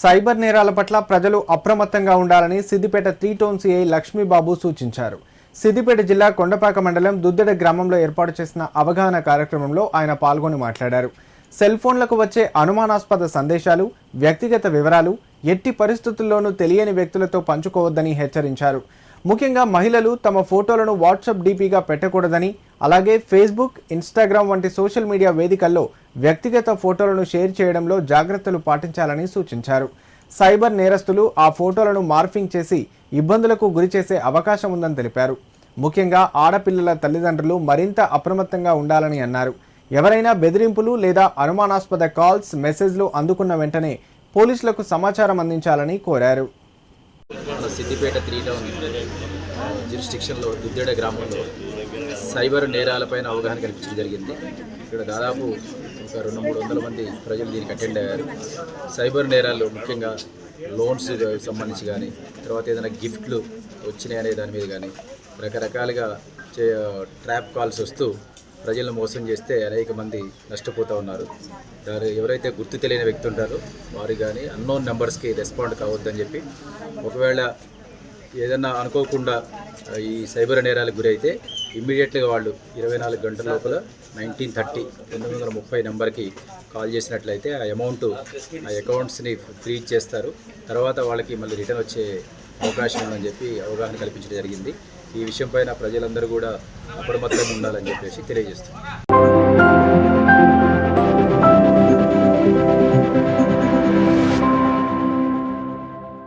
Cyber నేరాల పట్ల ప్రజలు అప్రమత్తంగా ఉండాలని సిద్దిపేట 3 టౌన్ సిఐ లక్ష్మీబాబు సూచించారు. సిద్దిపేట జిల్లా కొండపాక మండలం దుద్దెడ గ్రామంలో ఏర్పాటు చేసిన అవగాహన కార్యక్రమంలో ఆయన పాల్గొని మాట్లాడారు. సెల్ ఫోన్లకు వచ్చే అనుమానాస్పద సందేశాలు, వ్యక్తిగత వివరాలు ఎట్టి పరిస్థితుల్లోనూ తెలియని వ్యక్తులతో పంచుకోవద్దని హెచ్చరించారు. ముఖ్యంగా మహిళలు తమ ఫోటోలను వాట్సాప్ డీపీగా పెట్టకూడదని, అలాగే ఫేస్బుక్, ఇన్స్టాగ్రామ్ వంటి సోషల్ మీడియా వేదికల్లో వ్యక్తిగత ఫోటోలను షేర్ చేయడంలో జాగ్రత్తలు పాటించాలని సూచించారు. సైబర్ నేరస్తులు ఆ ఫోటోలను మార్ఫింగ్ చేసి ఇబ్బందులకు గురిచేసే అవకాశం ఉందని తెలిపారు. ముఖ్యంగా ఆడపిల్లల తల్లిదండ్రులు మరింత అప్రమత్తంగా ఉండాలని అన్నారు. ఎవరైనా బెదిరింపులు లేదా అనుమానాస్పద కాల్స్, మెసేజ్లు అందుకున్న వెంటనే పోలీసులకు సమాచారం అందించాలని కోరారు. సిద్దిపేట 3 టౌన్ జ్యూరిస్డిక్షన్లో దుద్దెడ గ్రామంలో సైబర్ నేరాలపైన అవగాహన కల్పించడం జరిగింది. ఇక్కడ దాదాపు ఒక 200-300 మంది ప్రజలు దీనికి అటెండ్ అయ్యారు. సైబర్ నేరాలు ముఖ్యంగా లోన్స్ సంబంధించి కానీ, తర్వాత ఏదైనా గిఫ్ట్లు వచ్చినాయి అనే దాని మీద కానీ రకరకాలుగా ట్రాప్ కాల్స్ వస్తూ ప్రజలను మోసం చేస్తే అనేక మంది నష్టపోతూ ఉన్నారు. ఎవరైతే గుర్తు తెలియని వ్యక్తి ఉంటారో వారు కానీ అన్నోన్ నెంబర్స్కి రెస్పాండ్ కావద్దని చెప్పి, ఒకవేళ ఏదన్నా అనుకోకుండా ఈ సైబర్ నేరాలకు గురైతే ఇమ్మీడియట్గా వాళ్ళు 24 గంటల లోపల 1930 నెంబర్కి కాల్ చేసినట్లయితే ఆ అకౌంట్స్ని ఫ్రీజ్ చేస్తారు. తర్వాత వాళ్ళకి మళ్ళీ రిటర్న్ వచ్చే అవకాశం ఉందని చెప్పి అవగాహన కల్పించడం జరిగింది. ఈ విషయం పైన ప్రజలందరూ కూడా అప్రమత్తంగా ఉండాలని చెప్పేసి తెలియజేస్తున్నారు.